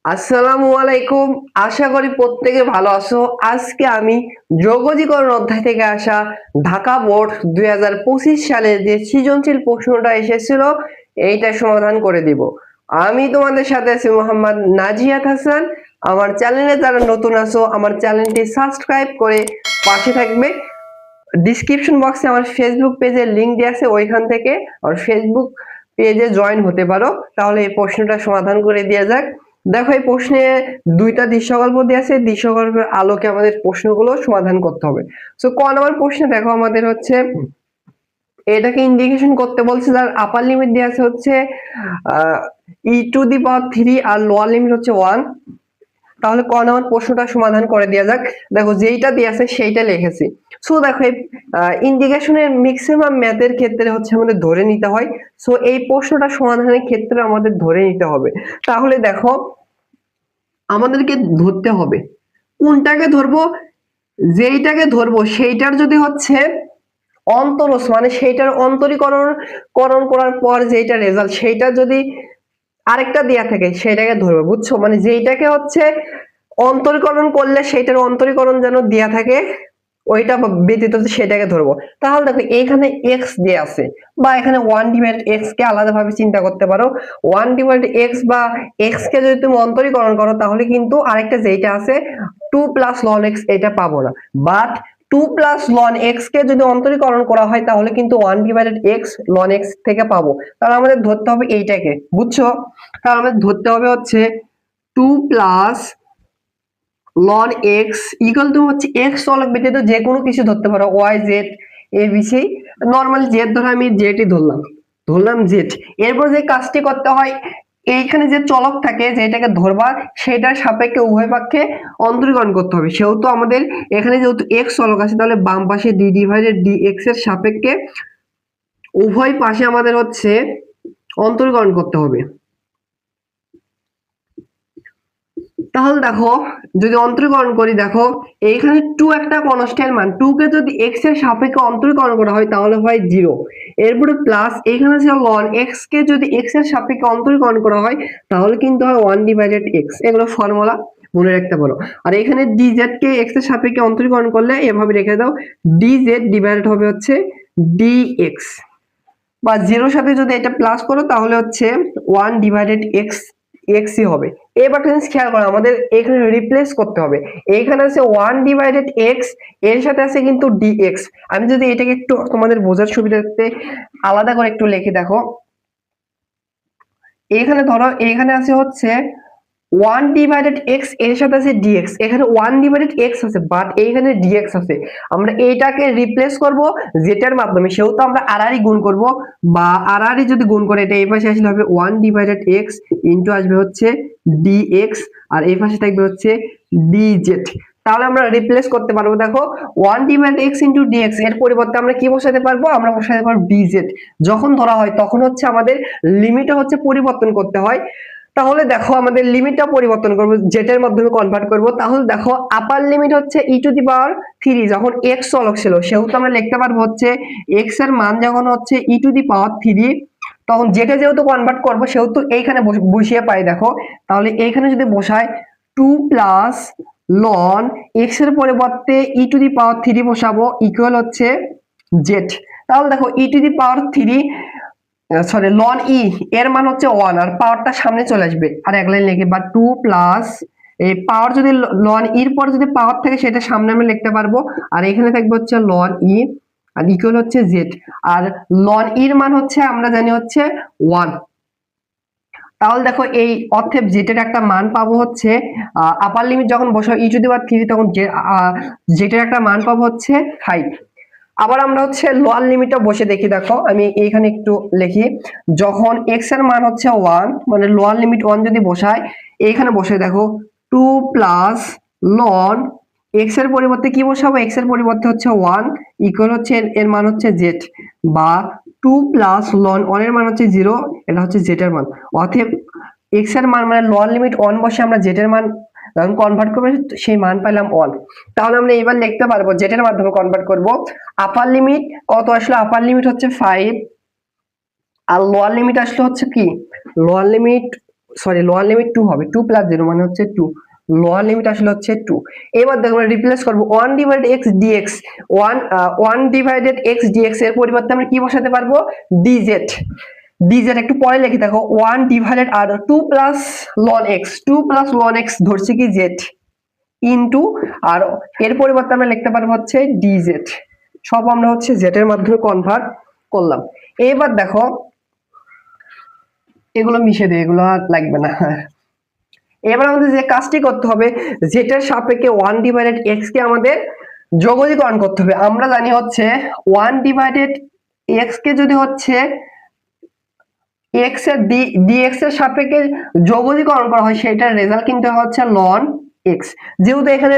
আসসালামু আলাইকুম। আশা করি প্রত্যেকে ভালো আছো। আজকে আমি যোগজীকরণ অধ্যায় থেকে আসা ঢাকা বোর্ড 2025 সালে যে সৃজনশীল প্রশ্নটা এসেছিল এইটা সমাধান করে দিব। আমি তোমাদের সাথে আছি মোহাম্মদ নাজিয়াত হাসান। আমার চ্যানেলে যারা নতুন আছো আমার চ্যানেলটি সাবস্ক্রাইব করে পাশে থাকবে। ডিসক্রিপশন বক্সে আমার ফেসবুক পেজের লিংক দেওয়া আছে, ওইখান থেকে আমার ফেসবুক পেজে জয়েন হতে পারো। তাহলে এই প্রশ্নটা সমাধান করে দেওয়া যাক। দেখো এই প্রশ্নে দুইটা দৃশ্যকল্প দেওয়া আছে, দৃশ্যকল্পের আলোকে আমাদের প্রশ্নগুলো সমাধান করতে হবে। সো ক নম্বর প্রশ্নে দেখো আমাদের হচ্ছে এটাকে ইন্ডিকেশন করতে বলছে, যার আপার লিমিট দেওয়া আছে হচ্ছে e⁻³ আর লোয়ার লিমিট হচ্ছে 1। তাহলে ক নম্বর প্রশ্নটা সমাধান করে দেওয়া যাক। দেখো যেইটা দেওয়া আছে সেইটা লিখেছি। সো দেখো এই ইন্ডিকেশনের ম্যাক্সিমাম ম্যাথের ক্ষেত্রে হচ্ছে আমাদের ধরে নিতে হয়। সো এই প্রশ্নটা সমাধানের ক্ষেত্রে আমাদের ধরে নিতে হবে। তাহলে দেখো আমাদেরকে ধরতে হবে, কোনটাকে ধরবো? যেইটাকে ধরবো সেইটার যদি হচ্ছে অন্তরজ মানে সেইটার অন্তরীকরণ করার পর যেইটা রেজাল্ট সেইটা যদি আরেকটা দেয়া থাকে সেটাকে ধরবো, বুঝছো? মানে যেইটাকে হচ্ছে অন্তরীকরণ করলে সেইটার অন্তরীকরণ যেন দেয়া থাকে ওইটা ব্যতীত সেটাকে ধরবো। তাহলে দেখো এখানে x দেয়া আছে, বা এখানে 1/x কে আলাদাভাবে চিন্তা করতে পারো। 1/x বা x কে যদি তুমি অন্তরীকরণ করো তাহলে কিন্তু আরেকটা যেটা আছে 2 + ln x এটা পাবো না। বাট 2 + ln x কে যদি অন্তরীকরণ করা হয় তাহলে কিন্তু 1/x ln x থেকে পাবো। তাহলে আমাদের ধরতে হবে এইটাকে, বুঝছো? তাহলে আমাদের ধরতে হবে হচ্ছে 2 + ln x ইকুয়াল টু হচ্ছে x চলক ব্যতীত যে কোনো কিছু ধরতে পারো, y z a b c। Normally z ধরে আমি z ই ধরলাম z। এরপর যে কাজটি করতে হয়, এইখানে যে চলক থাকে যেটাকে ধরবা সেটার সাপেক্ষে উভয় পক্ষে অন্তরীকরণ করতে হবে। সেহেতু আমাদের এখানে যেহেতু x চলক আছে তাহলে বাম পাশে d/dx এর সাপেক্ষে উভয় পাশে আমাদের হচ্ছে অন্তরীকরণ করতে হবে। তাহলে দেখো যদি অন্তরীকরণ করি, দেখো এইখানে 2 একটা কনস্ট্যান্ট মান, 2 কে যদি x এর সাপেক্ষে অন্তরীকরণ করা হয় তাহলে হয় 0। এরপরে প্লাস এইখানে আছে ln x কে যদি x এর সাপেক্ষে অন্তরীকরণ করা হয় তাহলে কিন্তু হয় 1/x। এগুলো ফর্মুলা মনে রাখতে পারো। আর এখানে dz কে x এর সাপেক্ষে অন্তরীকরণ করলে এভাবে রেখে দাও, dz ডিভাইডেড হবে হচ্ছে dx, বা 0 এর সাথে যদি এটা প্লাস করো তাহলে হচ্ছে 1/x x ই হবে। এবার জিনিস খেয়াল করো, আমাদের এখানে রিপ্লেস করতে হবে। এখানে আছে 1/x, এর সাথে আছে কিন্তু dx। আমি যদি এটাকে একটু তোমাদের বোঝার সুবিধার্থে আলাদা করে একটু লিখে দেখো, এখানে ধরো এখানে আছে হচ্ছে 1/x, এর সাথে আছে dx। এখানে 1/x আছে বাট এইখানে dx আছে। আমরা এইটাকে রিপ্লেস করব যেটার মাধ্যমে, সেহেতু আমরা আড়াআড়ি গুণ করব, বা আড়াআড়ি যদি গুণ করে এটা এই পাশে আসলে হবে 1/x ইনটু আসবে হচ্ছে dx, আর এই পাশে থাকবে হচ্ছে dz। তাহলে আমরা রিপ্লেস করতে পারবো। দেখো 1/x ইনটু dx এর পরিবর্তে আমরা কি বসাতে পারবো? আমরা বসাতে পারবো dz। যখন ধরা হয় তখন হচ্ছে আমাদের লিমিটটা হচ্ছে পরিবর্তন করতে হয়। তাহলে দেখো আমাদের লিমিটটা পরিবর্তন করব, যেটার মাধ্যমে কনভার্ট করব। তাহলে দেখো আপার লিমিট হচ্ছে e⁻³ যখন x চলক ছিল সেহেতু আমরা লিখতে পারবো হচ্ছে x এর মান যখন হচ্ছে e⁻³ তখন যেটা যেহেতু কনভার্ট করব সেহেতু এইখানে বসিয়ে পাই। দেখো তাহলে এইখানে যদি বসাই 2 + ln x এর পরিবর্তে e⁻³ বসাবো ইকুয়াল হচ্ছে z। তাহলে দেখো e⁻³ সরি ln e এর মান হচ্ছে 1 আর পাওয়ারটা সামনে চলে আসবে, আর এক লাইন লিখে, বা 2 প্লাস এই পাওয়ার যদি ln e এর পর যদি পাওয়ার থাকে সেটা সামনে আমি লিখতে পারবো, আর এখানে থাকবে হচ্ছে ln e আর ইকুয়াল হচ্ছে z। আর ln e এর মান হচ্ছে আমরা জানি হচ্ছে 1। তাহলে দেখো এই অতএব z এর একটা মান পাবো হচ্ছে আপার লিমিট যখন বসাবো e⁻³ তখন z এর একটা মান পাবো হচ্ছে 5। আবার আমরা হচ্ছে লোয়ার লিমিটটা বসে দেখি। দেখো আমি এইখানে একটু লিখি, যখন x এর মান হচ্ছে 1 মানে লোয়ার লিমিট 1 যদি বসাই এইখানে বসে দেখো 2 + ln x এর পরিবর্তে কি বসাবো? x এর পরিবর্তে হচ্ছে 1 ইকুয়াল হচ্ছে এর মান হচ্ছে z, বা 2 + ln 1 এর মান হচ্ছে 0, এটা হচ্ছে z এর মান। অতএব x এর মান মানে লোয়ার লিমিট 1 বসে আমরা z এর মান যখন কনভার্ট করব সেই মান পেলাম 1। তাহলে আমরা এবার লিখতে পারবো যেটার মাধ্যমে কনভার্ট করব, আপার লিমিট কত আসলে? আপার লিমিট হচ্ছে 5 আর লোয়ার লিমিট আসলে হচ্ছে কি? Lower limit sorry lower limit 2 হবে, 2 প্লাস 0 মানে হচ্ছে 2, লোয়ার লিমিট আসলে হচ্ছে 2। এবার দেখো আমরা রিপ্লেস করব 1 divided x dx, 1 divided x dx এর পরিবর্তে আমরা কি বসাতে পারবো, dz। dz একটু পরে লিখে দেখো 1 ডিভাইডেড আর 2 plus ln x, 2 plus ln x ধরছি কি z ইনটু, আর এর পরিবর্তে আমরা লিখতে পারবো হচ্ছে dz। সব আমরা হচ্ছে z এর মাধ্যমে কনভার্ট করলাম। এবার দেখো এগুলো মিশে দেয়, এগুলো আর লাগবে না। এবার আমাদের যে কাজটি করতে হবে, যেটার সাপেক্ষে 1 ডিভাইডেড x কে আমাদের যোগনীকরণ করতে হবে। আমরা জানি হচ্ছে 1 ডিভাইডেড x কে যদি হচ্ছে x এর dx এর সাপেক্ষে যোগনীকরণ করা হয়, সেটার রেজাল্ট কিন্তু হচ্ছে ln x। যেহেতু এখানে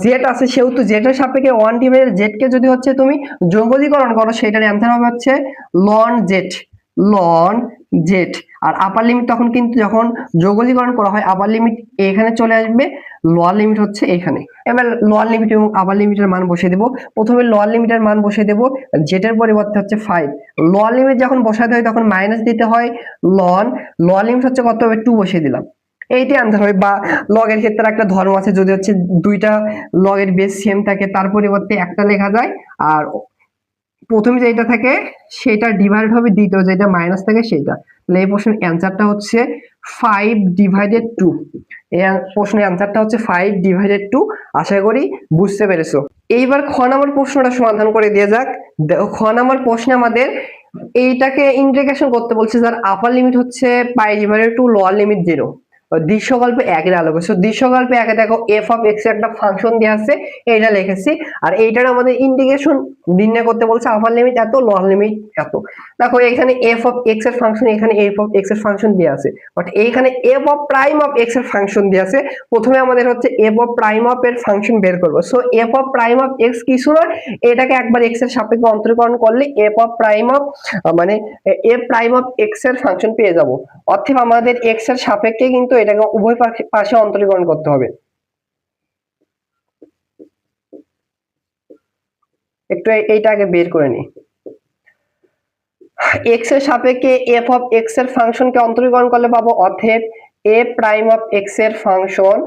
z আছে, সেহেতু z এর সাপেক্ষে 1 ডিভাইডেড z কে যদি হচ্ছে তুমি যোগনীকরণ করো, সেটার অ্যান্সার হবে হচ্ছে ln z, ln z। আর আপার লিমিট তখন কিন্তু যখন যোগনীকরণ করা হয়, আপার লিমিট এখানে চলে আসবে, লোয়ার লিমিট হচ্ছে এখানে। এবার লোয়ার লিমিট এবং আপার লিমিটের মান বসিয়ে দেব। প্রথমে লোয়ার লিমিটের মান বসিয়ে দেব, জেটের পরিবর্তে হচ্ছে 5। লোয়ার লিমিট যখন বসাতে হয় তখন মাইনাস দিতে হয় লন, লোয়ার লিমিট হচ্ছে কত হবে, 2 বসিয়ে দিলাম, এইটাই আনসার হবে। বা লগের ক্ষেত্রে একটা ধর্ম আছে, যদি হচ্ছে দুইটা লগের বেস সেম থাকে তার পরিবর্তে একটা লেখা যায়, আর প্রথমে যেটা থাকে সেটা ডিভাইড হবে দ্বিতীয় যেটা মাইনাস থাকে সেটা। তাহলে এই প্রশ্নের অ্যানসারটা হচ্ছে 5 ডিভাইডেড 2। এই প্রশ্নের অ্যানসারটা হচ্ছে 5 ডিভাইডেড 2। আশা করি বুঝতে পেরেছো। এইবার খ নাম্বার প্রশ্নটা সমাধান করে দিয়ে যাক। খ নাম্বার প্রশ্নে আমাদের এইটাকে ইন্টিগ্রেশন করতে বলছে, যার আপার লিমিট হচ্ছে পাই ডিভাইডেড 2, লোয়ার লিমিট 0। দৃশ্যকল্পে 1 এর আলোকে, সো দৃশ্যকল্পে 1 এ দেখো f অফ x এর একটা ফাংশন দেয়া আছে, এইটা লিখেছি। আর এইটার আমাদের ইন্টিগ্রেশন নির্ণয় করতে বলছে, আপার লিমিট এত, লোয়ার লিমিট এত। দেখো এখানে f অফ x এর ফাংশন, এখানে f অফ x এর ফাংশন দেয়া আছে, বাট এইখানে f of prime of x এর ফাংশন দেয়া আছে। প্রথমে আমাদের হচ্ছে f অফ প্রাইম অফ এর ফাংশন বের করব। So f of prime of x কিছু না, এটাকে একবার x এর সাপেক্ষে অন্তরীকরণ করলে f অফ প্রাইম অফ মানে f প্রাইম অফ x এর ফাংশন পেয়ে যাব। অর্থাৎ আমাদের x এর সাপেক্ষে কিন্তু এটাকে উভয় পাশে অন্তরীকরণ করতে হবে। একটু এইটাকে বের করে নি। x এর সাপেক্ষে f অফ x এর ফাংশনকে অন্তরীকরণ করলে পাবো অতএব a প্রাইম অফ x এর ফাংশন,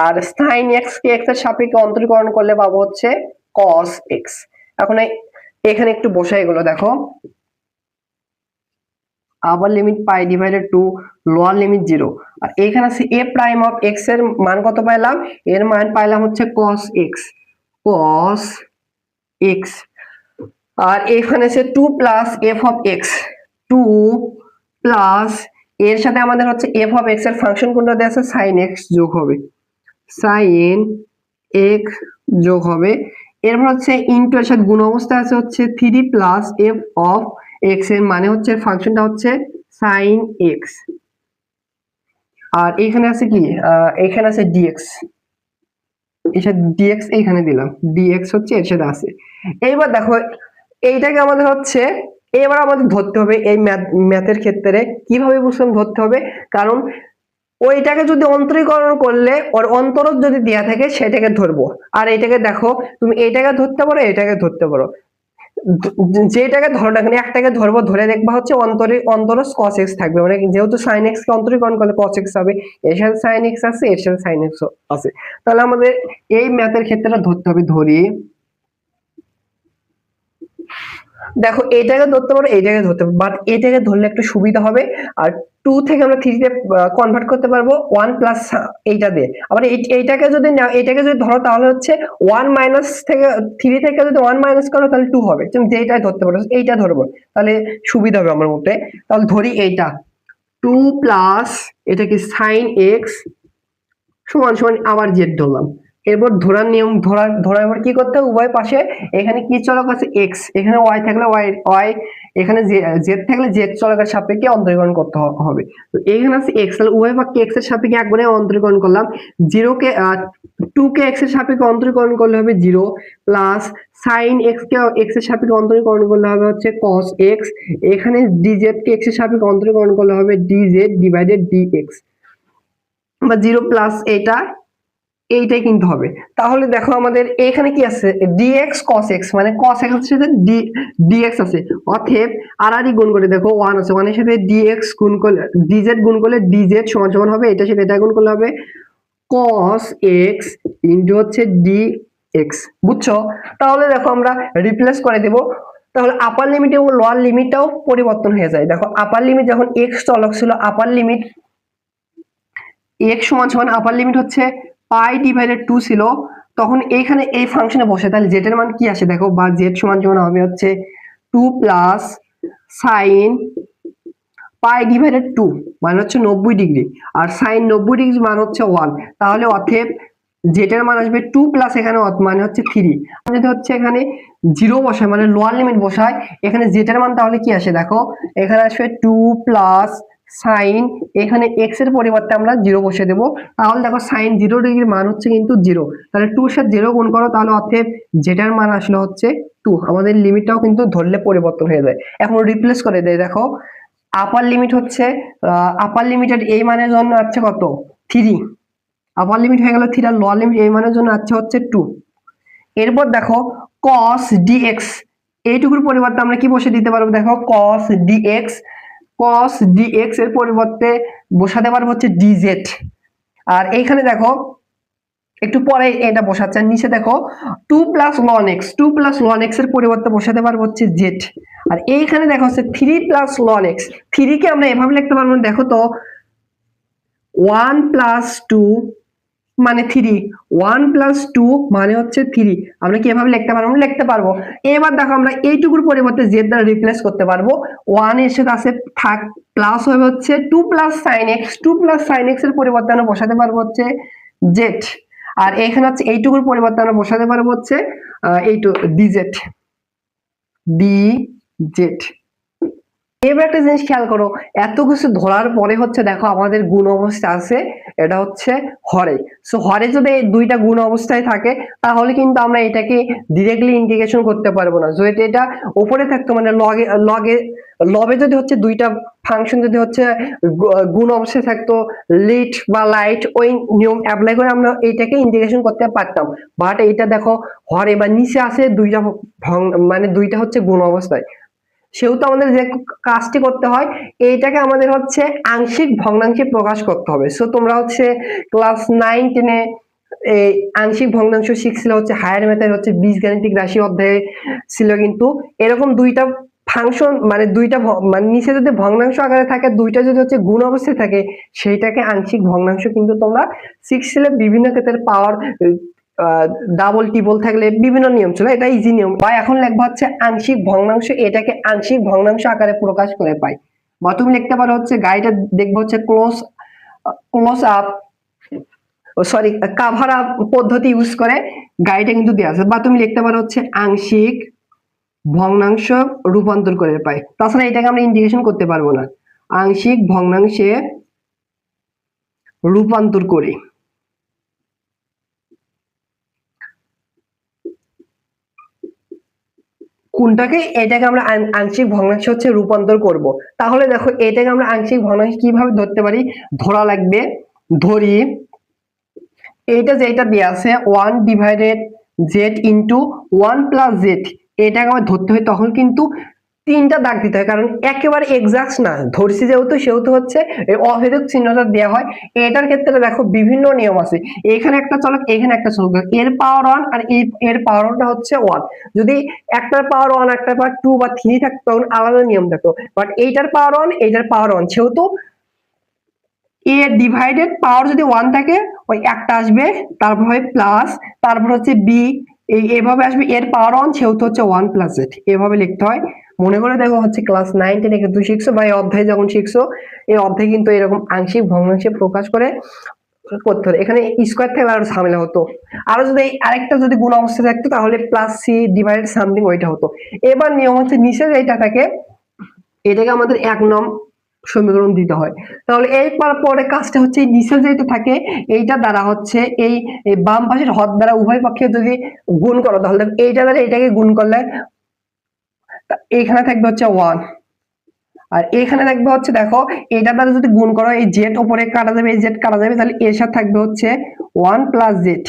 আর sin x কে x এর সাপেক্ষে অন্তরীকরণ করলে পাবো হচ্ছে cos x। এখন এখানে একটু বসাই এগুলো দেখো, আপার লিমিট পাই ডিভাইডেড 2, লোয়ার লিমিট 0। আর এখানে আছে a প্রাইম অফ x এর মান কত পাইলাম, এর মান পাইলাম হচ্ছে cos x, cos x। আর এখানে আছে 2 plus f of x, 2 plus এর সাথে আমাদের হচ্ছে f অফ x এর ফাংশন কোনটা দেয়া আছে, sin x যোগ হবে, sin x যোগ হবে। এরপর হচ্ছে ইনটু এর সাথে গুণ অবস্থায় আছে হচ্ছে 3 প্লাস f অফ x এর মানে হচ্ছে ফাংশনটা হচ্ছে sin x। আর এখানে আছে কি, এখানে আছে dx, এর সাথে dx এইখানে দিলাম, dx হচ্ছে এর সাথে আছে। এইবার দেখো এইটাকে আমাদের হচ্ছে এবার আমাদের ধরতে হবে, এই ম্যাথের ক্ষেত্রে কিভাবে বুঝলাম ধরতে হবে, কারণ ওইটাকে যদি অন্তরীকরণ করলে ওর অন্তরজ যদি দেয়া থাকে সেটাকে ধরবো। আর এইটাকে দেখো তুমি এইটাকে ধরতে পারো, এইটাকে ধরতে পারো, যেটাকে ধরো না, এখানে একটাকে ধরবো, ধরে দেখবা হচ্ছে অন্তরজ cos x থাকবে, মানে যেহেতু sin x কে অন্তরীকরণ করলে cos x হবে, এর সাথে sin x আছে, এর সাথে sin x আছে। তাহলে আমাদের এই ম্যাথের ক্ষেত্রে ধরতে হবে, ধরি দেখো এটাকে ধরতে পারো, এইটাকে ধরতে পারো, বাট এটাকে ধরলে একটু সুবিধা হবে। আর 2 থেকে আমরা 3 তে কনভার্ট করতে পারবো 1 প্লাস এইটা দিয়ে। আবার এইটাকে যদি নাও, এটাকে যদি ধরো তাহলে হচ্ছে 1 মাইনাস থেকে 3 থেকে যদি 1 মাইনাস করো তাহলে 2 হবে। তুমি যেটাই ধরতে পারো, এইটা ধরবো, তাহলে সুবিধা হবে আমার মতে। তাহলে ধরি এইটা 2 প্লাস এটা কি sin x সমান সমান আবার z ধরলাম। এরপর ধরার নিয়ম, ধরা এবার কি করতে হবে, উভয় পাশে এখানে কি চলক আছে x, এখানে y থাকলে y, এখানে z থাকলে z চলকের সাপেক্ষে অন্তরীকরণ করতে হবে। তো এখানে আছে x, তাহলে উভয় পক্ষে x এর সাপেক্ষে একবারে অন্তরীকরণ করলাম। 0 কে 2 কে x এর সাপেক্ষে অন্তরীকরণ করলে হবে 0 প্লাস sin x কে x এর সাপেক্ষে অন্তরীকরণ করলে হবে হচ্ছে cos x, এখানে dz কে x এর সাপেক্ষে অন্তরীকরণ করলে হবে dz ডিভাইডেড dx, বা 0 প্লাস এটা এইটাই কিন্তু হবে। তাহলে দেখো আমাদের এখানে কি আছে, dx cos x, মানে cos x এর সাথে dx আছে, অতএব আর গুণ করে দেখো 1 আছে, 1 এর সাথে dx গুণ করলে dz গুণ করলে dz সমান সমান হবে এটার সাথে এটা গুণ করলে হবে cos x ইনটু হচ্ছে dx। বুঝছো? তাহলে দেখো আমরা রিপ্লেস করে দেব। তাহলে আপার লিমিট এবং লোয়ার লিমিটটাও পরিবর্তন হয়ে যায়। দেখো আপার লিমিট যখন x চলক ছিল, আপার লিমিট x সমান সমান আপার লিমিট হচ্ছে পাই ডিভাইডেড 2 ছিল, তখন এইখানে এই ফাংশনে বসে তাহলে z এর মান কি আসে দেখো, বা z সমান সমান হবে হচ্ছে 2 প্লাস সাইন পাই ডিভাইডেড 2 মানে হচ্ছে 90 ডিগ্রি, আর সাইন 90 ডিগ্রি মান হচ্ছে 1। তাহলে অতএব z এর মান আসবে 2 প্লাস এখানে মানে হচ্ছে 3। যদি হচ্ছে এখানে 0 বসায় মানে লোয়ার লিমিট বসায়, এখানে z এর মান তাহলে কি আসে দেখো, এখানে আসবে 2 প্লাস সাইন, এখানে x এর পরিবর্তে আমরা 0 বসিয়ে দেব। তাহলে দেখো সাইন 0 ডিগ্রির মান হচ্ছে কিন্তু 0, তাহলে 2 এর সাথে 0 গুণ করো, তাহলে অতএব z এর মান আসলে হচ্ছে 2। আমাদের লিমিটটাও কিন্তু ধরলে পরিবর্তন হয়ে যায়। এখন রিপ্লেস করে দেয়, দেখো আপার লিমিট হচ্ছে আপার লিমিটেড এই মানের জন্য আছে কত 3, আপার লিমিট হয়ে গেল 3, আর লোয়ার লিমিট এই মানের জন্য আছে হচ্ছে 2। এরপর দেখো cos dx, এইটুকুর পরিবর্তে আমরা কি বসে দিতে পারবো দেখো, cos dx, cos dx এর পরিবর্তে বসাতে পারবো হচ্ছে dz। আর এইখানে দেখো একটু পরে এটা বসাচ্ছে, নিচে দেখো 2 plus ln x, 2 plus ln x এর পরিবর্তে বসাতে পারবো হচ্ছে z। আর এইখানে দেখো হচ্ছে 3 প্লাস ln x, 3 কে আমরা এভাবে লিখতে পারবো, দেখো তো 1 প্লাস 2 মানে 3, 1 প্লাস 2 মানে হচ্ছে 3, আমরা কি এভাবে লিখতে পারবো, লিখতে পারবো। এবার দেখো আমরা এইটুকুর পরিবর্তে z দ্বারা রিপ্লেস করতে পারবো, 1 এর সাথে আছে থাক প্লাস হবে হচ্ছে 2 plus sin x, 2 plus sin x এর পরিবর্তে আমরা বসাতে পারবো হচ্ছে z। আর এখানে হচ্ছে এইটুকুর পরিবর্তে আমরা বসাতে পারবো হচ্ছে এইটু dz, dz। এবার একটা জিনিস খেয়াল করো, এত কিছু ধরার পরে হচ্ছে দেখো আমাদের গুণ অবস্থা আছে, এটা হচ্ছে হরে। সো হরে যদি এই দুইটা গুণ অবস্থায় থাকে, তাহলে কিন্তু আমরা এটাকে ডিরেক্টলি ইন্টিগ্রেশন করতে পারবো না। যদি এটা উপরে থাকতো মানে লগে লগে লবে যদি হচ্ছে দুইটা ফাংশন যদি হচ্ছে গুণ অবস্থায় থাকতো, লিট বা লাইট, ওই নিয়ম অ্যাপ্লাই করে আমরা এইটাকে ইন্টিগ্রেশন করতে পারতাম। বাট এটা দেখো হরে বা নিচে আছে দুইটা মানে দুইটা হচ্ছে গুণ অবস্থায়, সেহেতু আমাদের যে কাজটি করতে হয়, এইটাকে আমাদের হচ্ছে আংশিক ভগ্নাংশে প্রকাশ করতে হবে। সো তোমরা হচ্ছে ক্লাস 9 10 এই আংশিক ভগ্নাংশ শিখছিলে হচ্ছে হায়ার ম্যাথের হচ্ছে বীজগাণিতিক রাশি অধ্যায়ে ছিল, কিন্তু এরকম দুইটা ফাংশন মানে দুইটা মানে নিচে যদি ভগ্নাংশ আকারে থাকে, দুইটা যদি হচ্ছে গুণ অবস্থায় থাকে, সেইটাকে আংশিক ভগ্নাংশ কিন্তু তোমরা শিখছিলে। বিভিন্ন ক্ষেত্রে পাওয়ার ডাবল টিবল থাকলে বিভিন্ন নিয়ম ছিল, এটা ইজি নিয়ম। বা এখন লেখবা হচ্ছে আংশিক ভগ্নাংশ, এটাকে আংশিক ভগ্নাংশ আকারে প্রকাশ করে পাই। বা তুমি লিখতে পারো হচ্ছে গাইডে দেখবো হচ্ছে close up sorry cover up পদ্ধতি ইউজ করে গাইডে কিন্তু দেওয়া আছে। বা তুমি লিখতে পারো হচ্ছে আংশিক ভগ্নাংশ রূপান্তর করে পাই। তাছাড়া এটাকে আমরা ইন্টিগ্রেশন করতে পারবো না, আংশিক ভগ্নাংশে রূপান্তর করি। কোনটাকে, এটাকে আমরা আংশিক ভগ্নাংশ হচ্ছে রূপান্তর করব। তাহলে দেখো এটাকে আমরা আংশিক ভগ্নাংশ কিভাবে ধরতে পারি, ধরা লাগবে, ধরি এইটা যেটা দেয়া আছে 1 divided z into 1 plus z, এটাকে আমার ধরতে হয়। তখন কিন্তু তিনটা দাগ দিতে হয়, কারণ একেবারে এক্সাক্ট না ধরছি যেহেতু, সেহেতু হচ্ছে অভেদক চিহ্নটা দেওয়া হয়। এটার ক্ষেত্রে দেখো বিভিন্ন নিয়ম আছে, এখানে একটা চলক এখানে একটা চলক, এর পাওয়ার 1 আর এর পাওয়ার 1টা হচ্ছে 1। যদি একটার পাওয়ার 1 একটার পাওয়ার 2 বা 3 থাকতো তখন আলাদা নিয়ম থাকতো, বাট এইটার পাওয়ার 1 এইটার পাওয়ার 1, সেহেতু এ ডিভাইডেড পাওয়ার যদি 1 থাকে ওই একটা আসবে, তারপর হয় প্লাস, তারপর হচ্ছে বি, এইভাবে আসবে এর পাওয়ার 1, সেহেতু হচ্ছে 1 প্লাস জেড, এভাবে লিখতে হয়। মনে করে দেখো হচ্ছে ক্লাস 9 10 কিন্তু শিখছো বা এই অধ্যায় যখন শিখছো, এই অধ্যায় কিন্তু এরকম আংশিক ভগ্নাংশে প্রকাশ করে করতে হতো। এখানে স্কয়ার থাকলে আরো ঝামেলা হতো, আরো যদি আরেকটা যদি গুণ অবস্থা থাকতো তাহলে প্লাস সি ডিভাইড সামথিং ওইটা হতো। এবার নিয়ম হচ্ছে নিচে যেটা থাকে এটাকে আমাদের 1 নং সমীকরণ দিতে হয়। তাহলে এই পরে কাজটা হচ্ছে নিচে যেটা থাকে এইটা দ্বারা হচ্ছে এই বাম পাশের হর দ্বারা উভয় পক্ষে যদি গুণ করো, তাহলে এইটা দ্বারা এটাকে গুণ করলে এইখানে থাকবে হচ্ছে 1, আর এখানে থাকবে হচ্ছে দেখো এটা দ্বারা যদি গুণ করো এই জেড উপরে কাটা যাবে, এই জেড কাটা যাবে, তাহলে এর সাথে থাকবে হচ্ছে 1 প্লাস জেড,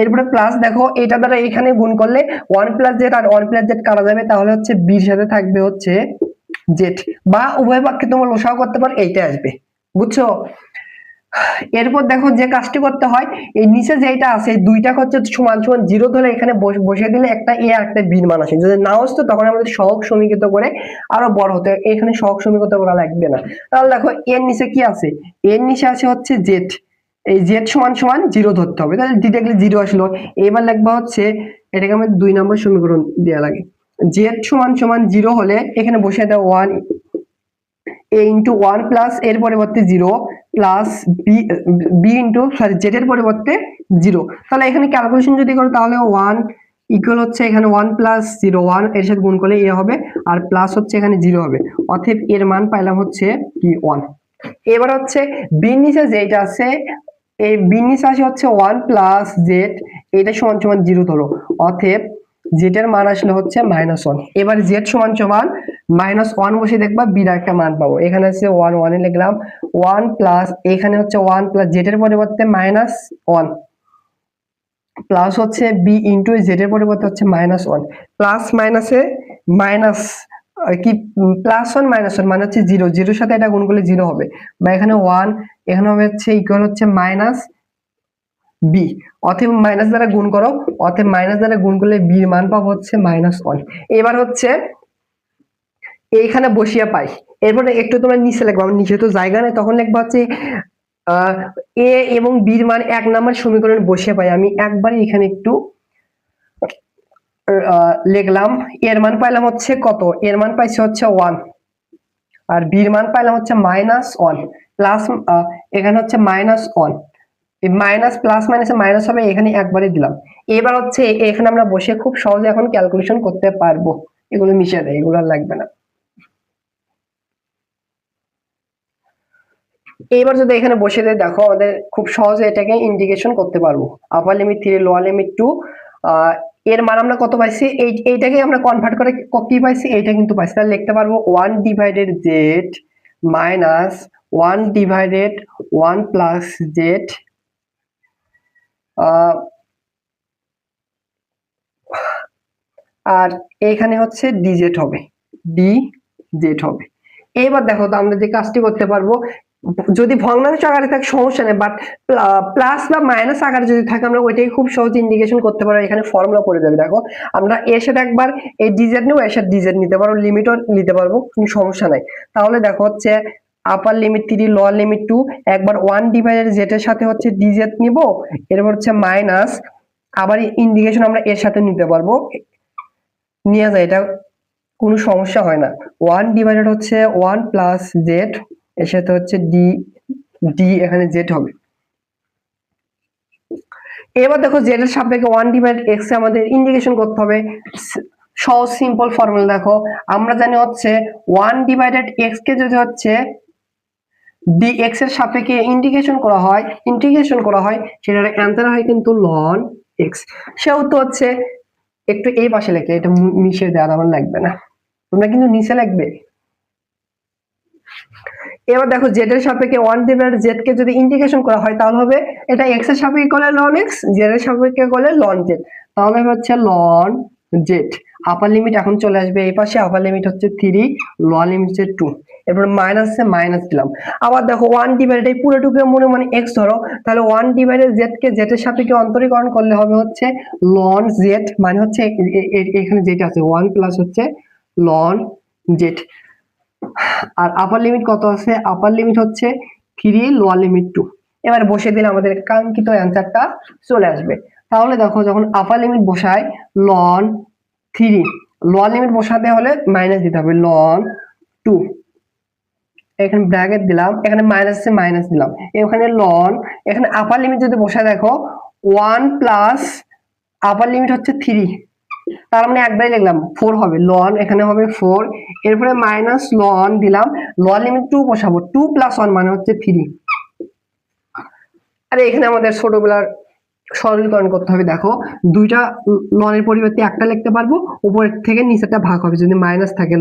এরপরে প্লাস দেখো এটা দ্বারা এখানে গুণ করলে 1 প্লাস জেড আর 1 প্লাস জেড কাটা যাবে, তাহলে হচ্ছে বির সাথে থাকবে হচ্ছে জেড, বা উভয় পক্ষে তোমরা লসাগু করতে পারো, এইটা আসবে। বুঝছো? এরপর দেখো যে কাজটি করতে হয়, এই নিচে যেটা আছে দুইটা হচ্ছে সমান সমান জিরো ধরে এখানে বসিয়ে দিলে একটা এ আর একটা বি মান আসে। যদি না আসতো তখন আমাদের সহগ সমীকৃত করে আরো বড় হতো, এখানে সহগ সমীকৃত করা লাগবে না। তাহলে দেখো এর নিচে কি আছে, এর নিচে আছে হচ্ছে জেড, এই জেড সমান সমান জিরো ধরতে হবে, তাহলে ডিরেক্টলি জিরো আসলো। এবার লিখবা হচ্ছে এটাকে আমাদের 2 নম্বর সমীকরণ দেওয়া লাগে, জেড সমান সমান জিরো হলে এখানে বসিয়ে দাও 1 a ইন্টু 1 প্লাস এর পরিবর্তে 0 plus B into sorry Z এর পরিবর্তে 0। তাহলে এখানে ক্যালকুলেশন যদি করো তাহলে 1 ইকুয়াল হচ্ছে এখানে 1 প্লাস 0 1 এর সাথে গুণ করলে এ হবে, আর প্লাস হচ্ছে এখানে 0 হবে, অতএব এর মান পাইলাম হচ্ছে কি 1। এবার হচ্ছে বির নিচে যেটা আছে, এই বির নিচে আসে হচ্ছে 1 প্লাস জেড, এটা সমান সমান 0 ধরো, অতএব জেড এর মান আসলে হচ্ছে -1। এবার জেড সমান সমান -1 বসে দেখবা বির একটা মান পাবো, এখানে আছে 1 1 এ লিখলাম 1 প্লাস এখানে হচ্ছে 1 প্লাস জেড এর পরিবর্তে -1 প্লাস হচ্ছে বি ইন্টু জেড এর পরিবর্তে হচ্ছে -1, প্লাস মাইনাসে মাইনাস কি প্লাস 1 -1 মানে হচ্ছে 0, 0 এর সাথে এটা গুণ করলে 0 হবে, বা এখানে 1 এখানে হবে হচ্ছে ইকুয়াল হচ্ছে মাইনাস বি, অতএব মাইনাস দ্বারা গুণ করো, অতএব মাইনাস দ্বারা গুণ করলে বি এর মান পাবো হচ্ছে -1। এবার হচ্ছে এইখানে বসিয়ে পাই, এরপরে একটু তোমরা নিচে লিখবা, আমার নিচে তো জায়গা নেই, তখন লিখবা হচ্ছে এ এবং বির মান 1 নম্বর সমীকরণে বসিয়ে পাই। আমি একবার এখানে একটু লিখলাম, এর মান পাইলাম হচ্ছে কত, এর মান পাইছি হচ্ছে 1, আর বির মান পাইলাম হচ্ছে -1 প্লাস এখানে হচ্ছে -1, এই মাইনাস প্লাস মাইনাসে মাইনাস হবে, এখানে একবারে দিলাম। এবার হচ্ছে এখানে আমরা বসে খুব সহজে এখন ক্যালকুলেশন করতে পারবো, এগুলো মিশিয়ে দেয়, এগুলো আর লাগবে না। এবার যদি এখানে বসে দেয় দেখো আমাদের খুব সহজে এটাকে ইন্টিগ্রেশন করতে পারবো, আপার লিমিট 3 লোয়ার লিমিট 2, এর মান আমরা কত পাইছি, এইটাকে আমরা কনভার্ট করে কি পাইছি, এইটা কিন্তু পাইছি, তাহলে লিখতে পারবো 1 divided z minus 1 divided 1 plus z, আর এখানে হচ্ছে ডিজেড হবে, ডিজেড হবে। এবার দেখো তো আমরা যে কাজটি করতে পারবো, যদি ভগ্নাংশ আকারে থাকে সমস্যা নেই, বাট প্লাস বা মাইনাস আকারে যদি থাকে আমরা ওইটাই খুব সহজে ইন্টিগ্রেশন করতে পারবো। এখানে ফর্মুলা পড়ে যাবে, দেখো আমরা এর সাথে একবার এই ডিজেড নেব, এর সাথে ডিজেড নিতে পারবো, লিমিটও নিতে পারবো, কোনো সমস্যা নাই। তাহলে দেখো হচ্ছে আপার লিমিট 3 লোয়ার লিমিট 2, একবার 1 ডিভাইডেড জেড এর সাথে হচ্ছে ডিজেড নিব, এরপর হচ্ছে মাইনাস আবার ইন্টিগ্রেশন আমরা এর সাথে নিতে পারবো, নিয়ে যায়, এটা কোনো সমস্যা হয় না। 1 ডিভাইডেড হচ্ছে 1 প্লাস জেড, এর সাথে হচ্ছে ডি এখানে জেড হবে। এবার দেখো জেড এর সাপেক্ষে 1 ডিভাইডেড এক্স আমাদের ইন্টিগ্রেশন করতে হবে, সহজ সিম্পল ফর্মুলা দেখো, আমরা জানি হচ্ছে 1 ডিভাইডেড এক্স কে যদি হচ্ছে dx এর সাপেক্ষে ইন্টিগ্রেশন করা হয় সেটার অ্যান্সার হয় কিন্তু ln x। সেহেতু হচ্ছে একটু এই পাশে লিখে এটা মিশিয়ে দেওয়া আমার লাগবে না, তোমরা কিন্তু নিচে লিখবে। এবার দেখো z এর সাপেক্ষে 1 ডিভাইডেড z কে যদি ইন্টিগ্রেশন করা হয় তাহলে হবে এটা x এর সাপেক্ষে করলে ln x, z এর সাপেক্ষে করলে ln z, তাহলে হচ্ছে ln z। আপার লিমিট এখন চলে আসবে এই পাশে, আপার লিমিট হচ্ছে 3, লোয়ার লিমিট হচ্ছে 2, এরপর মাইনাসে মাইনাস দিলাম। আবার দেখো 1 ডিভাইডেড এই পুরোটুকু মনে মনে x ধরো, তাহলে 1 ডিভাইডেড z কে z এর সাপেক্ষে অন্তরীকরণ করলে হবে হচ্ছে ln z, মানে হচ্ছে এখানে যেটা আছে 1 প্লাস হচ্ছে ln z, আর আপার লিমিট কত আছে, আপার লিমিট হচ্ছে 3, লোয়ার লিমিট 2। এবার বসে দিলে আমাদের কাঙ্ক্ষিত অ্যান্সারটা চলে আসবে। তাহলে দেখো যখন আপার লিমিট বসাই ln 3, লোয়ার লিমিট বসাতে হলে মাইনাস দিতে হবে ln 2, এখানে ব্র্যাকেট দিলাম, এখানে মাইনাসে মাইনাস দিলাম, এখানে ln, এখানে আপার লিমিট যদি বসায় দেখো 1 প্লাস আপার লিমিট হচ্ছে 3, তার মানে একবারই লিখলাম 4 হবে, ln এখানে হবে 4, এরপরে মাইনাস ln দিলাম, লোয়ার লিমিট 2 বসাবো, 2 প্লাস 1 মানে হচ্ছে 3। আরে এখানে আমাদের ছোটবেলার সরলীকরণ করতে হবে, দেখো দুইটা ln এর পরিবর্তে একটা লিখতে পারবো, উপরের থেকে নিচেরটা ভাগ হবে যদি মাইনাস থাকে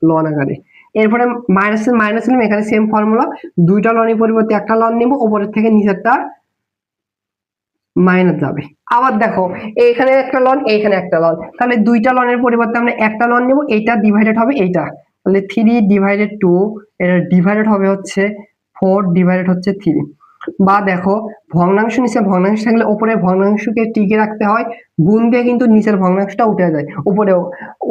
ln আকারে, এরপরে মাইনাসে মাইনাস নিলাম, এখানে সেম ফর্মুলা, দুইটা ln এর পরিবর্তে একটা ln নিব, উপরের থেকে নিচেরটা মাইনাস যাবে। আবার দেখো এইখানে একটা লন, এইখানে একটা লন, তাহলে দুইটা লনের পরিবর্তে আমরা একটা লন নেব, এইটা ডিভাইডেড হবে এইটা, তাহলে 3/2, এটা ডিভাইডেড হবে হচ্ছে 4/3। বা দেখো ভগ্নাংশ নিচে ভগ্নাংশ থাকলে উপরে ভগ্নাংশকে টিকে রাখতে হয়, গুণ দিয়ে কিন্তু নিচের ভগ্নাংশটা উঠে যায়, উপরেও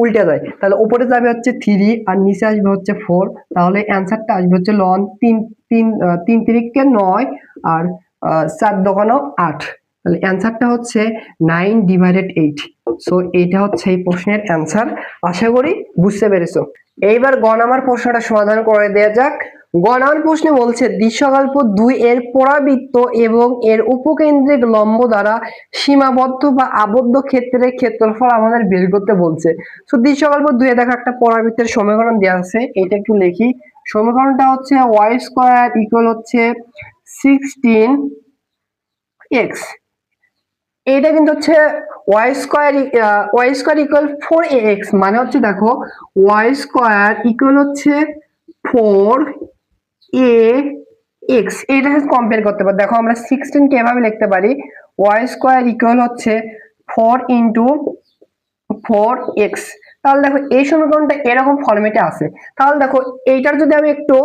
উল্টে যায়, তাহলে উপরে যাবে হচ্ছে 3 আর নিচে আসবে হচ্ছে 4, তাহলে অ্যান্সারটা আসবে হচ্ছে লন 3 3 3 3 9 আর 4 দোকানো 8, তাহলে অ্যান্সারটা হচ্ছে 9/8। সো এটা হচ্ছে এই প্রশ্নের অ্যান্সার। আশা করি বুঝতে পেরেছো। এইবার গ নাম্বার প্রশ্নটা সমাধান করে দেওয়া যাক। গ নাম্বার প্রশ্নে বলছে দৃশ্যকল্প 2 এর পরাবৃত্ত এবং এর উপকেন্দ্রিক লম্ব দ্বারা সীমাবদ্ধ বা আবদ্ধ ক্ষেত্রের ক্ষেত্রফল আমাদের বের করতে বলছে। তো দৃশ্যকল্প 2 এ দেখো একটা পরাবৃত্তের সমীকরণ দেওয়া আছে, এটা একটু লিখি। সমীকরণটা হচ্ছে y² ইকুয়াল হচ্ছে 16x। এটা কিন্তু হচ্ছে y² ইকুয়াল 4ax, মানে হচ্ছে দেখো y² ইকুয়াল হচ্ছে 4ax, এটা কম্পেয়ার করতে পারি। দেখো আমরা 16 কে এভাবে লিখতে পারি y² ইকুয়াল হচ্ছে 4 ইন্টু 4x। তাহলে দেখো এই সমীকরণটা এরকম ফরম্যাটে আছে। তাহলে দেখো এইটার যদি আমি একটু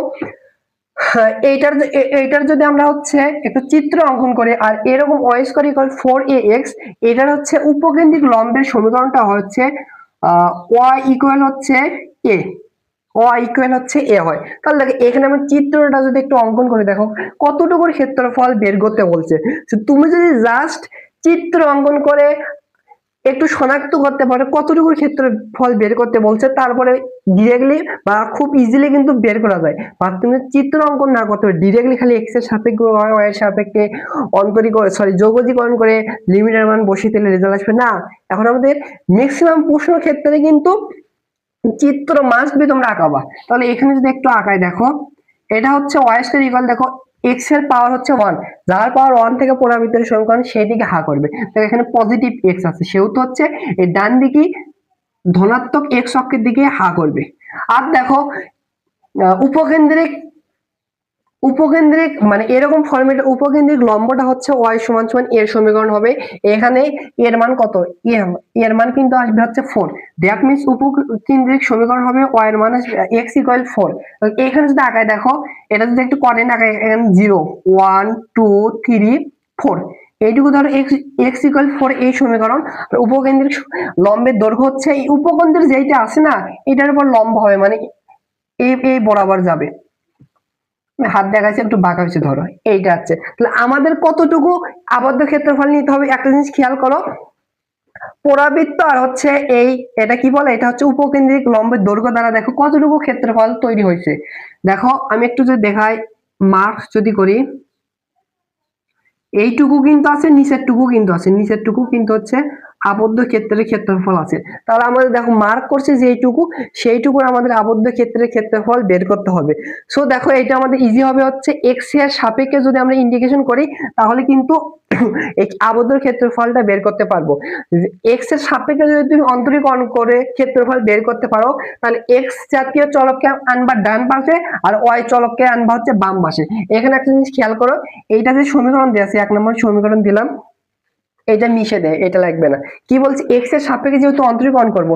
এইটার যদি আমরা হচ্ছে একটু চিত্র অঙ্কন করি, আর এরকম y² ইকুয়াল 4ax, এটার হচ্ছে উপকেন্দ্রিক লম্বের সমীকরণটা হচ্ছে y ইকুয়াল হচ্ছে a, y ইকুয়াল হচ্ছে a হয়। তাহলে দেখো এখানে আমরা চিত্রটা যদি একটু অঙ্কন করে দেখো কতটুকুর ক্ষেত্রফল বের করতে বলছে। তুমি যদি জাস্ট চিত্র অঙ্কন করে একটু শনাক্ত করতে পারো কতটুকুর ক্ষেত্রফল বের করতে বলছে, তারপরে ডিরেক্টলি বা খুব ইজিলি কিন্তু বের করা যায়। বা তুমি চিত্র অঙ্কন না করতে হবে, ডিরেক্টলি খালি এক্স এর সাপেক্ষে ওয়াই এর সাপেক্ষে যোগজীকরণ করে লিমিটের মান বসিয়ে দিলে রেজাল্ট আসবে না। এখন আমাদের ম্যাক্সিমাম প্রশ্ন ক্ষেত্রে কিন্তু চিত্র মাস্ট বি তোমরা আঁকাবা। তাহলে এখানে যদি একটু আঁকায় দেখো, এটা হচ্ছে y² ইকুয়াল, দেখো x এর পাওয়ার হচ্ছে 1, যার পাওয়ার 1 থেকে পরাবৃত্তের সমীকরণ সেই দিকে হা করবে। তো এখানে পজিটিভ x আছে, সেহেতু হচ্ছে এই ডান দিকে ধনাত্মক x অক্ষের দিকে হা করবে। আর দেখো উপকেন্দ্রিক মানে এরকম ফরম্যাটে উপকেন্দ্রিক লম্বটা হচ্ছে y সমান সমান এর সমীকরণ হবে। এখানে এর মান কত, এর মান কিন্তু আসবে হচ্ছে 4, দ্যাট মিন্স উপকেন্দ্রিক সমীকরণ হবে y এর মান আসবে x ইকুয়াল 4। এখানে যদি আঁকায় দেখো, এটা যদি একটু করেন আঁকায়, এখানে 0 1 2 3 4, এইটুকু ধরো x ইকুয়াল 4 এই সমীকরণ। আর উপকেন্দ্রিক লম্বের দৈর্ঘ্য হচ্ছে এই উপকেন্দ্রের যেটা আছে না, এটার উপর লম্ব হবে, মানে এই বরাবর যাবে। হাত দেখাচ্ছে একটু বাঁকা হয়েছে, ধরো এইটা আছে। তাহলে আমাদের কতটুকু আবদ্ধ ক্ষেত্রফল নিতে হবে, একটা জিনিস খেয়াল করো, পরাবৃত্ত আর হচ্ছে এটা কি বলে, এটা হচ্ছে উপকেন্দ্রিক লম্বের দৈর্ঘ্য দ্বারা দেখো কতটুকু ক্ষেত্রফল তৈরি হয়েছে। দেখো আমি একটু যদি দেখাই, মার্ক যদি করি, এইটুকু কিন্তু আছে, নিচের টুকু কিন্তু হচ্ছে আবদ্ধ ক্ষেত্রের ক্ষেত্রফল আছে। তাহলে আমাদের দেখো মার্ক করছে যে এইটুকু, সেইটুকু আমাদের আবদ্ধ ক্ষেত্রের ক্ষেত্রফল বের করতে হবে। সো দেখো এটা আমাদের ইজি হবে হচ্ছে এক্স এর সাপেক্ষে যদি আমরা ইন্টিগ্রেশন করি, তাহলে কিন্তু এই আবদ্ধ ক্ষেত্রফলটা বের করতে পারবো। এক্স এর সাপেক্ষে যদি তুমি অন্তরীকরণ করে ক্ষেত্রফল বের করতে পারো, তাহলে এক্স জাতীয় চলককে আনবা ডান পাশে আর ওয়াই চলককে আনবা হচ্ছে বাম পাশে। এখানে একটা জিনিস খেয়াল করো, এইটা যে সমীকরণ দেওয়া আছে, 1 নম্বর সমীকরণ দিলাম, এটা মিশে দেয়, এটা লাগবে না। কি বলছি, এক্স এর সাপেক্ষে যেহেতু অন্তরীকরণ করব,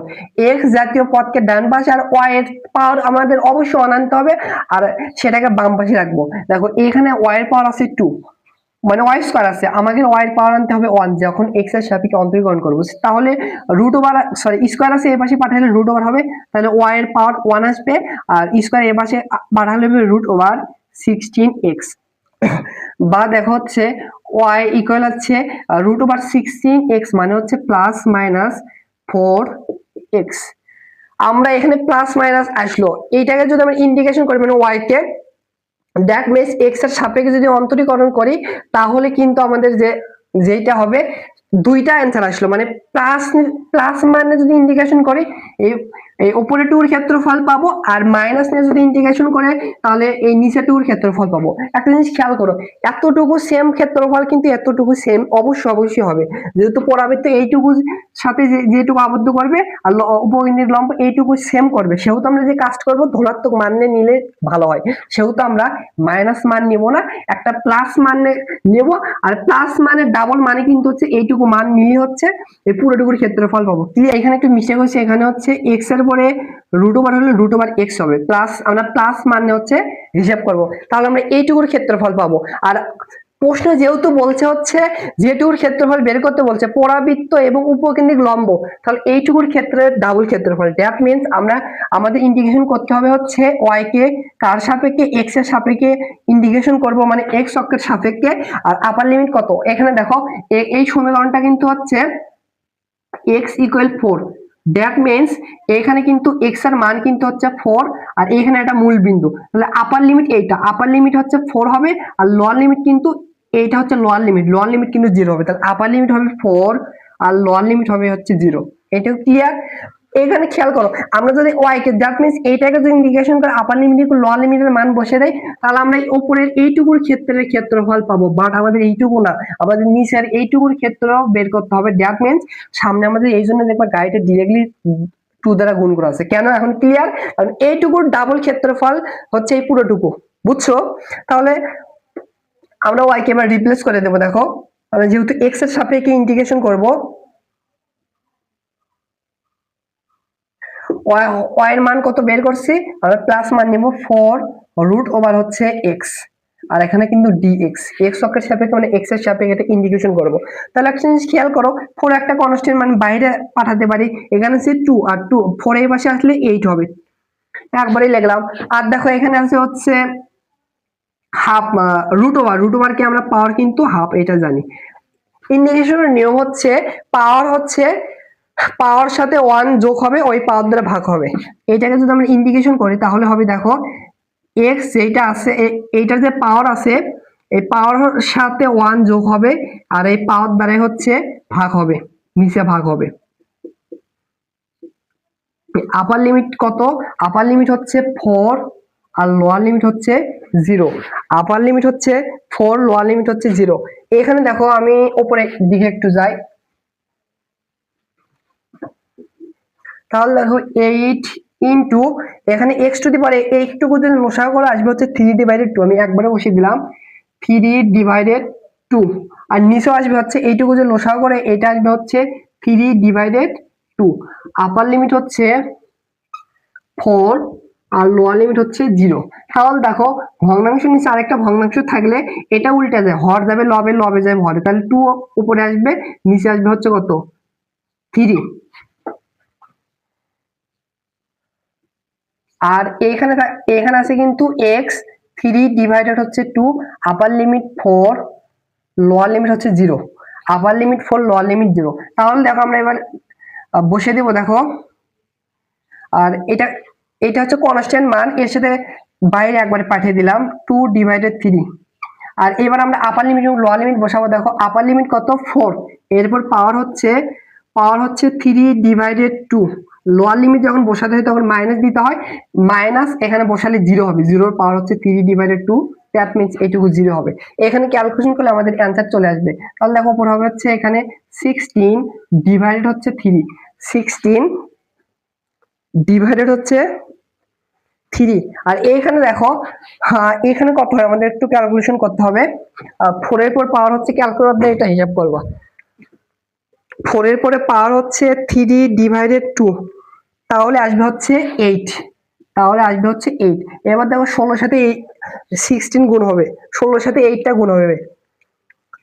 এক্স জাতীয় পদকে ডান পাশে আর ওয়াই এর পাওয়ার আমাদের অবশ্যই আনতে হবে, আর সেটাকে বাম পাশে রাখবো। দেখো এখানে ওয়াই এর পাওয়ার আছে 2, মানে y² আছে, আমাকে y এর পাওয়ার আনতে হবে 1 যখন x এর সাপেক্ষে অন্তরীকরণ করব। তাহলে স্কয়ার আছে এই পাশে পাঠালে √ হবে, তাহলে y এর পাওয়ার 1 আসবে, আর স্কয়ার এই পাশে পাঠালে হবে √16x। বা দেখো হচ্ছে y ইকুয়াল হচ্ছে √16x, মানে হচ্ছে প্লাস মাইনাস 4x। আমরা এখানে প্লাস মাইনাস আসলো, এইটাকে যদি আমরা ইন্টিগ্রেশন করি, মানে y K that means x এর সাপেক্ষে যদি অন্তরীকরণ করি, তাহলে কিন্তু আমাদের যেটা হবে দুইটা অ্যান্সার আসলো, মানে প্লাস মানে যদি ইন্টিগ্রেশন করি এই এই উপরে টুর ক্ষেত্রফল পাবো, আর মাইনাস নিয়ে যদি ইন্টিগ্রেশন করে তাহলে এই নিচে টুর ক্ষেত্রফল পাবো। একটা জিনিস খেয়াল করো, এতটুকু সেম ক্ষেত্রফল কিন্তু এতটুকু সেম অবশ্যই হবে, যেহেতু পরাবৃত্ত এইটুকু সাথে যেটুকু আবদ্ধ করবে আর উপকেন্দ্রিক লম্ব এইটুকু সেম করবে, সেহেতু আমরা যে কাজ করব ধনাত্মক মান নিলে ভালো হয়, সেহেতু আমরা মাইনাস মান নেব না, একটা প্লাস মান নেব। আর প্লাস মানের ডাবল মানে কিন্তু হচ্ছে এইটুকু মান নিলে হচ্ছে এই পুরোটুকুর ক্ষেত্রফল পাবো। এখানে একটু মিস্টেক হচ্ছে, এখানে হচ্ছে এক্স এর পরে রুট ওভার হলে রুট ওভার এক্স হবে, প্লাস আমরা প্লাস মানে হচ্ছে হিসাব করব, তাহলে আমরা এইটুকুর ক্ষেত্রফল পাবো। আর প্রশ্ন যেহেতু বলছে হচ্ছে যেটুকুর ক্ষেত্রফল বের করতে বলছে পরাবৃত্ত এবং উপকেন্দ্রিক লম্ব, তাহলে এইটুকুর ক্ষেত্রে ডাবল ক্ষেত্রফল, দ্যাট মিন্স আমরা আমাদের ইন্টিগ্রেশন করতে হবে হচ্ছে ওয়াই কে কার সাপেক্ষে, এক্স এর সাপেক্ষে ইন্টিগ্রেশন করব, মানে এক্স অক্ষের সাপেক্ষে। আর আপার লিমিট কত, এখানে দেখো এই সমীকরণটা কিন্তু হচ্ছে x ইকুয়াল 4, দ্যাট মিন্স এখানে কিন্তু x এর মান কিন্তু হচ্ছে 4, আর এখানে একটা মূল বিন্দু, তাহলে আপার লিমিট এইটা, আপার লিমিট হচ্ছে 4 হবে, আর লোয়ার লিমিট কিন্তু এইটা হচ্ছে লোয়ার লিমিট কিন্তু 0 হবে, তাহলে আপার লিমিট হবে 4 আর লোয়ার লিমিট হবে হচ্ছে 0। এটা ক্লিয়ার? এখানে খেয়াল করো, আমরা যদি y কে দ্যাট মিন্স এইটাকে যদি ইন্টিগ্রেশন করে আপার লিমিট ইকুয়াল লোয়ার লিমিটের মান বসে দেই, তাহলে আমরা এই উপরের এইটুকুর ক্ষেত্রফল পাবো, বাট আমাদের এইটুকু না, আমাদের নিচের এইটুকুর ক্ষেত্র বের করতে হবে। দ্যাট মিন্স সামনে আমাদের এই জন্য দেখবা গাইডে ডিরেক্টলি 2 দ্বারা গুণ করা আছে। কেন? এখন ক্লিয়ার? কারণ এইটুকুর ডাবল ক্ষেত্রফল হচ্ছে এই পুরোটুকু, বুঝছো? তাহলে আমরা y কে এবার রিপ্লেস করে দেবো। দেখো আমরা যেহেতু x এর সাপেক্ষে ইন্টিগ্রেশন করব, y এর মান কত বের করছি, আমরা প্লাস মান নিব 4 রুট ওভার হচ্ছে x, আর এখানে কিন্তু dx, x অক্ষের সাপেক্ষে মানে x এর সাপেক্ষে এটা ইন্টিগ্রেশন করব। তাহলে একটা জিনিস খেয়াল করো, 4 একটা কনস্ট্যান্ট মান বাইরে পাঠাতে পারি, এখানে আছে 2 আর 2 4 এই পাশে আসলে 8 হবে, একবারই লিখলাম। আর দেখো এখানে আছে হচ্ছে হাফ রুট ওভার কে আমরা পাওয়ার কিন্তু হাফ এটা জানি। ইন্টিগ্রেশনের নিয়ম হচ্ছে পাওয়ার সাথে 1 যোগ হবে, ওই পাওয়ার দ্বারা ভাগ হবে। এটাকে যদি আমরা ইন্টিগ্রেশন করি তাহলে হবে, দেখো x যেটা আছে এইটার যে পাওয়ার আছে এই পাওয়ার সাথে 1 যোগ হবে, আর এই পাওয়ার দ্বারাই হচ্ছে ভাগ হবে, নিচে ভাগ হবে। আপার লিমিট কত? আপার লিমিট হচ্ছে 4 আর লোয়ার লিমিট হচ্ছে 0। আপার লিমিট হচ্ছে 4, লোয়ার লিমিট হচ্ছে 0। এখানে দেখো আমি উপরে দিকে একটু যাই, তাহলে দেখো 8 ইনটু এখানে x টু দি পাওয়ার এইটুকু যদি লসাগু করে আসবে হচ্ছে 3/2, আমি একবারে বসিয়ে দিলাম 3/2, আর নিচেও আসবে হচ্ছে এইটুকু যে লসাগু করে এটা আসবে হচ্ছে 3/2। আপার লিমিট হচ্ছে 4 আর লোয়ার লিমিট হচ্ছে 0। তাহলে দেখো ভগ্নাংশ নিচে আরেকটা ভগ্নাংশ থাকলে এটা উল্টে যায়, হর যাবে লবে, লবে যায় হরে, তাহলে 2 উপরে আসবে, নিচে আসবে হচ্ছে কত 3। আর এখানে আছে কিন্তু x 3 হচ্ছে 2, আপার লিমিট 4 লোয়ার লিমিট হচ্ছে 0, আপার লিমিট 4 লোয়ার লিমিট 0। তাহলে দেখো আমরা এবার বসে দেব, দেখো আর এটা হচ্ছে কনস্ট্যান্ট মান, এর সাথে বাইরে একবারে পাঠিয়ে দিলাম 2/3। আর এবার আমরা আপার লিমিট এবং লোয়ার লিমিট বসাবো। দেখো আপার লিমিট কত 4, এরপর পাওয়ার হচ্ছে 3/2, লোয়ার লিমিট যখন বসাতে হয় তখন মাইনাস দিতে হয়, মাইনাস এখানে বসালে 0 হবে, 0 পাওয়ার হচ্ছে 3/2, দ্যাট মিন্স এইটুকু 0 হবে। এখানে ক্যালকুলেশন করলে আমাদের অ্যান্সার চলে আসবে। তাহলে দেখো উপর হবে হচ্ছে এখানে 16 ডিভাইডেড হচ্ছে 3, 16 ডিভাইডেড হচ্ছে 3। আর এইখানে দেখো এখানে কত হয় আমাদের একটু ক্যালকুলেশন করতে হবে। 4 এর পর পাওয়ার হচ্ছে ক্যালকুলেটর দিয়ে এটা হিসাব করব, 4 এর পরে পাওয়ার হচ্ছে 3/2, তাহলে আসবে হচ্ছে 8, তাহলে আসবে হচ্ছে 8। এবার দেখো 16 সাথে 16 গুণ হবে, 16 সাথে 8টা গুণ হবে,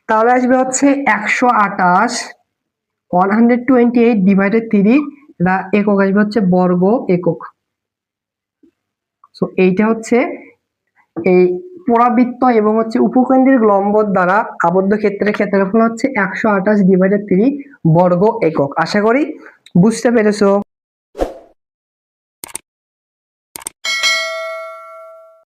তাহলে আসবে হচ্ছে 128, 128/3, এটা একক আসবে হচ্ছে বর্গ একক। সো এইটা হচ্ছে এই পরাবৃত্ত এবং হচ্ছে উপকেন্দ্রিক লম্ব দ্বারা আবদ্ধ ক্ষেত্রের ক্ষেত্রফল হচ্ছে 128/3 বর্গ একক। আশা করি বুঝতে পেরেছো।